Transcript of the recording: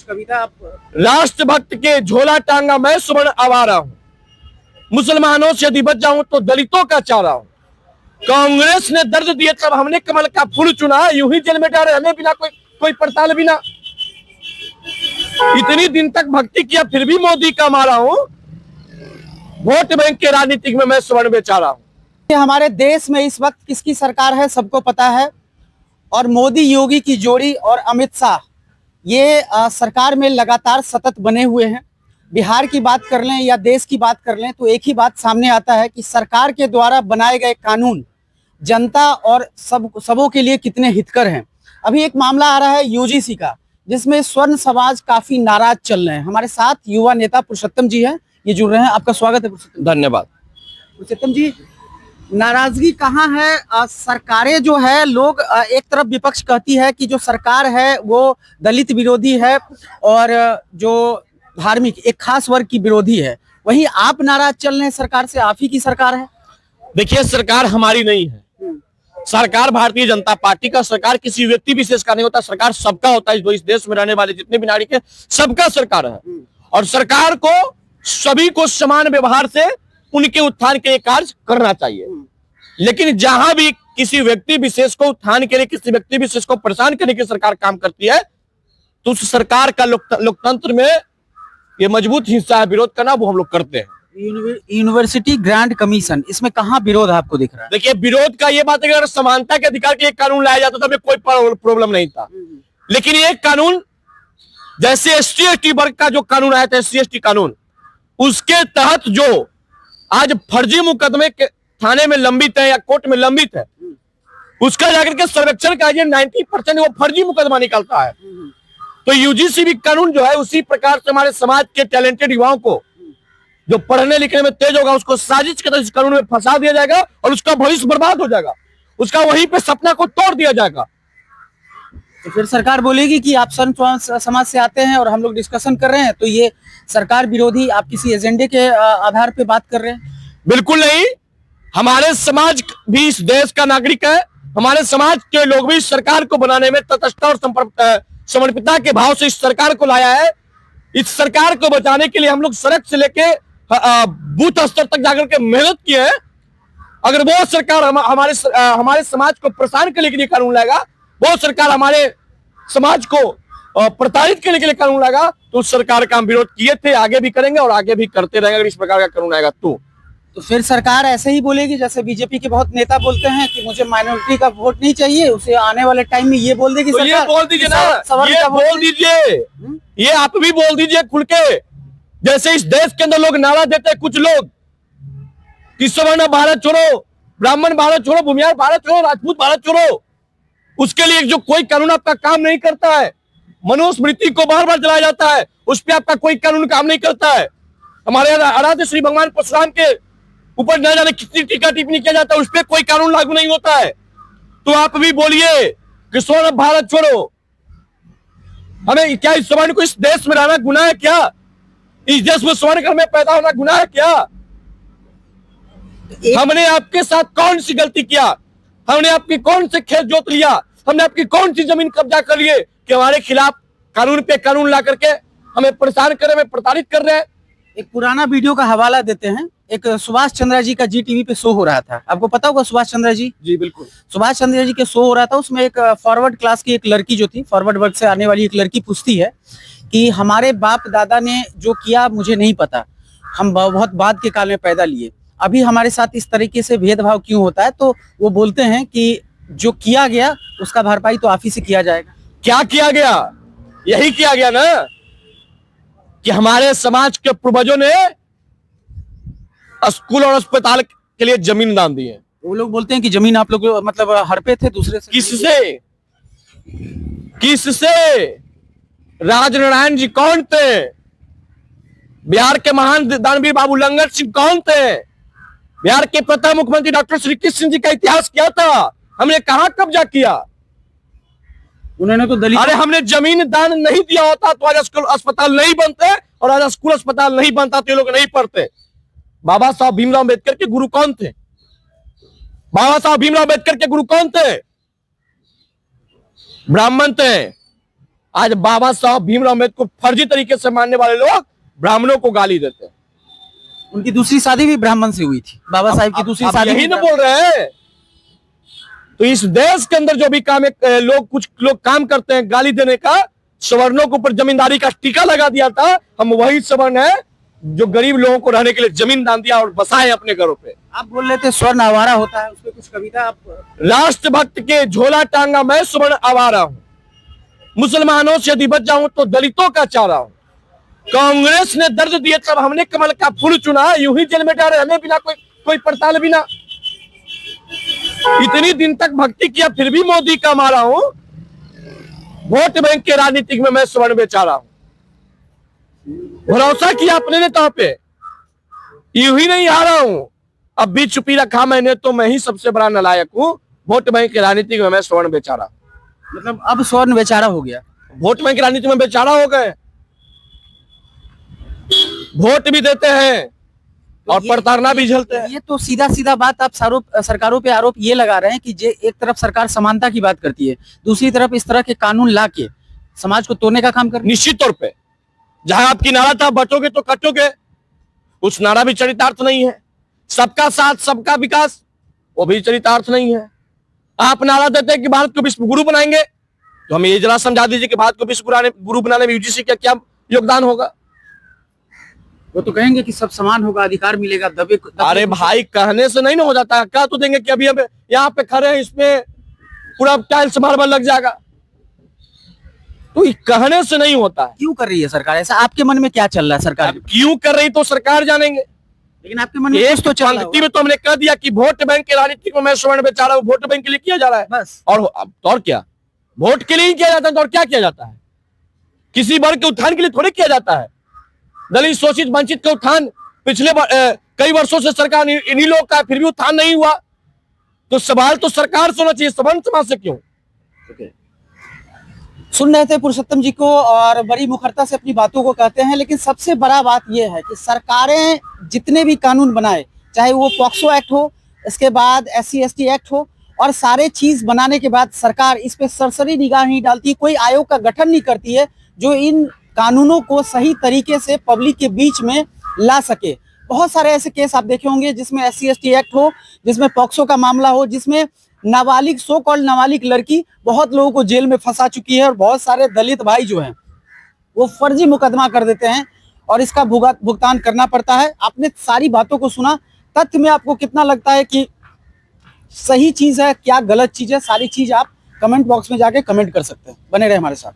कविता आप। राष्ट्रभक्त के झोला टांगा मैं सुवर्ण आवारा हूं, मुसलमानों से यदि बच जाऊं तो दलितों का चारा हूं। कांग्रेस ने दर्द दिए तब हमने कमल का फूल चुना, यूं ही जेल में डाले हमें बिना कोई पड़ताल बिना। इतनी दिन तक भक्ति किया फिर भी मोदी का मारा हूं, वोट बैंक के राजनीतिक में मैं स्वर्ण बेचारा हूं। हमारे देश में इस वक्त किसकी सरकार है सबको पता है, और मोदी योगी की जोड़ी और अमित शाह ये सरकार में लगातार सतत बने हुए हैं। बिहार की बात कर लें या देश की बात कर लें तो एक ही बात सामने आता है कि सरकार के द्वारा बनाए गए कानून जनता और सबों के लिए कितने हितकर हैं। अभी एक मामला आ रहा है यूजीसी का, जिसमें स्वर्ण समाज काफी नाराज चल रहे हैं। हमारे साथ युवा नेता पुरुषोत्तम जी हैं, ये जुड़ रहे हैं। आपका स्वागत है पुरुषोत्तम। धन्यवाद। पुरुषोत्तम जी, नाराजगी कहाँ है? सरकारें जो है, लोग एक तरफ विपक्ष कहती है कि जो सरकार है वो दलित विरोधी है और जो धार्मिक एक खास वर्ग की विरोधी है, वहीं आप नाराज चल रहे हैं सरकार से। आप ही की सरकार है। देखिए, सरकार हमारी नहीं है, सरकार भारतीय जनता पार्टी का, सरकार किसी व्यक्ति विशेष का नहीं होता, सरकार सबका होता है। जो इस देश में रहने वाले जितने भी नागरिक हैं सबका सरकार है, और सरकार को सभी को समान व्यवहार से उनके उत्थान के लिए कार्य करना चाहिए। लेकिन जहां भी किसी व्यक्ति विशेष को उत्थान के लिए, किसी व्यक्ति विशेष को परेशान करने की सरकार काम करती है, तो उस सरकार का लोकतंत्र में ये मजबूत हिस्सा है विरोध करना, वो हम लोग करते हैं। यूनिवर्सिटी ग्रांट कमीशन, इसमें कहाँ विरोध आपको दिख रहा है? देखिए, विरोध का ये बात है कि अगर समानता के अधिकार के लिए कानून लाया जाता तो हमें कोई प्रॉब्लम नहीं था। लेकिन ये कानून, जैसे ST ST वर्ग का जो कानून आया था, SC ST कानून, उसके तहत जो आज फर्जी मुकदमे के थाने में लंबित है या कोर्ट में लंबित है, उसका जाकर के सर्वेक्षण का 90% वो फर्जी मुकदमा निकलता है। तो यूजीसी भी कानून जो है उसी प्रकार से हमारे समाज के टैलेंटेड युवाओं को जो पढ़ने लिखने में तेज होगा उसको साजिश के तहत इस कानून में फंसा दिया जाएगा और उसका भविष्य बर्बाद हो जाएगा, उसका वहीं पे सपना को तोड़ दिया जाएगा। तो फिर सरकार बोलेगी कि आप स्वर्ण समाज से आते हैं और हम लोग डिस्कशन कर रहे हैं, तो ये सरकार विरोधी आप किसी एजेंडे के आधार पे बात कर रहे हैं? बिल्कुल नहीं, हमारे समाज भी इस देश का नागरिक है, हमारे समाज के लोग भी इस सरकार को बनाने में तटस्थ और समर्पितता के भाव से इस सरकार को लाया है। इस सरकार को बचाने के लिए हम लोग सड़क से लेके बूथ स्तर तक जाकर के मेहनत किए हैं। अगर वो सरकार हमारे समाज को परेशान करने के लिए कानून लाएगा, वो सरकार हमारे समाज को प्रताड़ित करने के लिए कानून लाएगा, तो उस सरकार का हम विरोध किए थे, आगे भी करेंगे और आगे भी करते रहेंगे अगर इस प्रकार का कानून आएगा तो फिर सरकार ऐसे ही बोलेगी जैसे बीजेपी के बहुत नेता बोलते हैं कि मुझे माइनॉरिटी का वोट नहीं चाहिए, उसे आने वाले टाइम में ये बोल देगी तो सरकार। ये बोल दीजिए ना, ये बोल दीजिए, ये आप भी बोल दीजिए खुल के। जैसे इस देश के अंदर लोग नारा देते हैं कुछ लोग कि सवर्ण भारत छोड़ो, ब्राह्मण भारत छोड़ो, भूमिहार भारत छोड़ो, राजपूत भारत छोड़ो, उसके लिए जो कोई कानून आपका काम नहीं करता है, मनुस्मृति को बार बार चलाया जाता है, उस पर आपका कोई कानून काम नहीं करता है। हमारे आराध्य श्री भगवान परशुराम के ऊपर न जाने कितनी टीका टिप्पणी किया जाता है, उस पर कोई कानून लागू नहीं होता है। तो आप भी बोलिए कि स्वर्ण भारत छोड़ो। हमें क्या इस स्वर्ण को इस देश में रहना गुनाह है क्या? इस देश में स्वर्ण घर में पैदा होना गुनाह है क्या? हमने आपके साथ कौन सी गलती किया? हमने आपकी कौन से खेत जोत लिया? हमने आपकी कौन सी जमीन कब्जा कर लिए कि हमारे खिलाफ कानून पे कानून ला करके हमें परेशान कर रहे, हमें प्रताड़ित कर रहे हैं? एक पुराना वीडियो का हवाला देते हैं। एक सुभाष चंद्र जी का GTV पे शो हो रहा था, आपको पता होगा सुभाष चंद्र जी? जी बिल्कुल। सुभाष चंद्र जी के शो हो रहा था, उसमें एक फॉरवर्ड क्लास की एक लड़की जो थी, फॉरवर्ड वर्ग से आने वाली एक लड़की पूछती है कि हमारे बाप दादा ने जो किया मुझे नहीं पता, हम बहुत बाद के काल में पैदा लिए, अभी हमारे साथ इस तरीके से भेदभाव क्यों होता है? तो वो बोलते हैं कि जो किया गया उसका भरपाई तो आप ही से किया जाएगा। क्या किया गया? यही किया गया ना कि हमारे समाज के पूर्वजों ने स्कूल और अस्पताल के लिए जमीन दान दी है। वो लोग बोलते हैं कि जमीन आप लोग मतलब हड़पे थे दूसरे से। किससे? राजनारायण जी कौन थे? बिहार के महान दानवीर बाबू लंगर सिंह कौन थे? बिहार के प्रथम मुख्यमंत्री डॉक्टर श्री कृष्ण सिंह जी का इतिहास क्या था? हमने कहां कब्जा किया? उन्होंने तो दलित। अरे हमने जमीन दान नहीं दिया होता तो आज स्कूल अस्पताल नहीं बनते, और आज स्कूल अस्पताल नहीं बनता तो ये लोग नहीं पढ़ते। बाबा साहब भीमराव अम्बेडकर के गुरु कौन थे? बाबा साहब भीमराव अम्बेडकर के गुरु कौन थे? ब्राह्मण थे, आज बाबा साहब भीमराव अम्बेडकर को फर्जी तरीके से मानने वाले लोग ब्राह्मणों को गाली देते हैं। उनकी दूसरी शादी भी ब्राह्मण से हुई थी, बाबा साहब की दूसरी शादी यही भी ना बोल रहे हैं। तो इस देश के अंदर जो भी काम लोग कुछ लोग काम करते हैं गाली देने का, सवर्णों के ऊपर जमींदारी का टीका लगा दिया था, हम वही सवर्ण है जो गरीब लोगों को रहने के लिए जमीन दान दिया और बसाए अपने घरों पे। आप बोल रहे थे स्वर्ण आवारा होता है, उस पर कुछ कविता आप? राष्ट्रभक्त के झोला टांगा मैं स्वर्ण आवारा हूं, मुसलमानों से यदि बच जाऊं तो दलितों का चारा हूं। कांग्रेस ने दर्द दिए तब हमने कमल का फूल चुना, यूं ही जेल में डाले हमें बिना कोई पड़ताल बिना। इतनी दिन तक भक्ति किया फिर भी मोदी का मारा हूं, वोट बैंक के राजनीतिक में मैं स्वर्ण बेचारा हूं। भरोसा किया अपने नेताओं पे, यूं ही नहीं हारा हूं, अब भी चुपी रखा मैंने तो मैं ही सबसे बड़ा नालायक हूं, वोट बैंक के राजनीति में मैं स्वर्ण बेचारा। मतलब अब स्वर्ण बेचारा हो गया, वोट बैंक की राजनीति में बेचारा हो गए। वोट भी देते हैं और प्रताड़ना भी झेलते हैं। ये तो सीधा सीधा बात आप सरकारों पे आरोप ये लगा रहे हैं कि एक तरफ सरकार समानता की बात करती है, दूसरी तरफ इस तरह के कानून ला के समाज को तोड़ने का काम कर। निश्चित तौर पे जहां आपकी नारा था बटोगे तो कटोगे, उस नारा भी चरितार्थ नहीं है। सबका साथ सबका विकास, वो भी चरितार्थ नहीं है। आप नारा देते हैं कि भारत को विश्व गुरु बनाएंगे, तो हमें ये जरा समझा दीजिए कि भारत को विश्व गुरु बनाने में यूजीसी का क्या योगदान होगा। वो तो कहेंगे कि सब समान होगा, अधिकार मिलेगा, दबे। अरे भाई कहने से नहीं ना हो जाता, क्या तो देंगे कि अभी अब यहाँ पे खड़े हैं इसमें पूरा टाइल्स मार्बल लग जाएगा, तो कहने से नहीं होता है। क्यों कर रही है सरकार ऐसा? आपके मन में क्या चल रहा है सरकार? क्यों कर रही तो सरकार जानेंगे, लेकिन आपके मन में कुछ तो चल रहा है। में तो हमने कह दिया कि वोट बैंक के राजनीति में मैं स्वर्ण बेचारा हूं, वोट बैंक के लिए किया जा रहा है बस। और क्या, वोट के लिए ही किया जाता है, तो और क्या किया जाता है? किसी वर्ग के उत्थान के लिए थोड़ी किया जाता है। दलित शोषित वंचित का उत्थान पिछले कई वर्षों से सरकार इन्हीं लोग का, फिर भी उत्थान नहीं हुआ, तो सवाल तो सरकार से होना चाहिए, सवर्ण समाज से क्यों? सुन रहे थे पुरुषोत्तम जी को, और बड़ी मुखरता से अपनी बातों को कहते हैं, लेकिन सबसे बड़ा बात यह है कि सरकारें जितने भी कानून बनाए, चाहे वो पॉक्सो एक्ट हो, इसके बाद SC/ST एक्ट हो, और सारे चीज बनाने के बाद सरकार इस पे सरसरी निगाह नहीं डालती, कोई आयोग का गठन नहीं करती है जो इन कानूनों को सही तरीके से पब्लिक के बीच में ला सके। बहुत सारे ऐसे केस आप देखे होंगे जिसमें SC/ST एक्ट हो, जिसमें पॉक्सो का मामला हो, जिसमें नाबालिग, सो कॉल्ड नाबालिग लड़की बहुत लोगों को जेल में फंसा चुकी है, और बहुत सारे दलित भाई जो हैं वो फर्जी मुकदमा कर देते हैं और इसका भुगतान करना पड़ता है। आपने सारी बातों को सुना, तथ्य में आपको कितना लगता है कि सही चीज है, क्या गलत चीज है, सारी चीज आप कमेंट बॉक्स में जाके कमेंट कर सकते हैं। बने रहे हमारे साथ।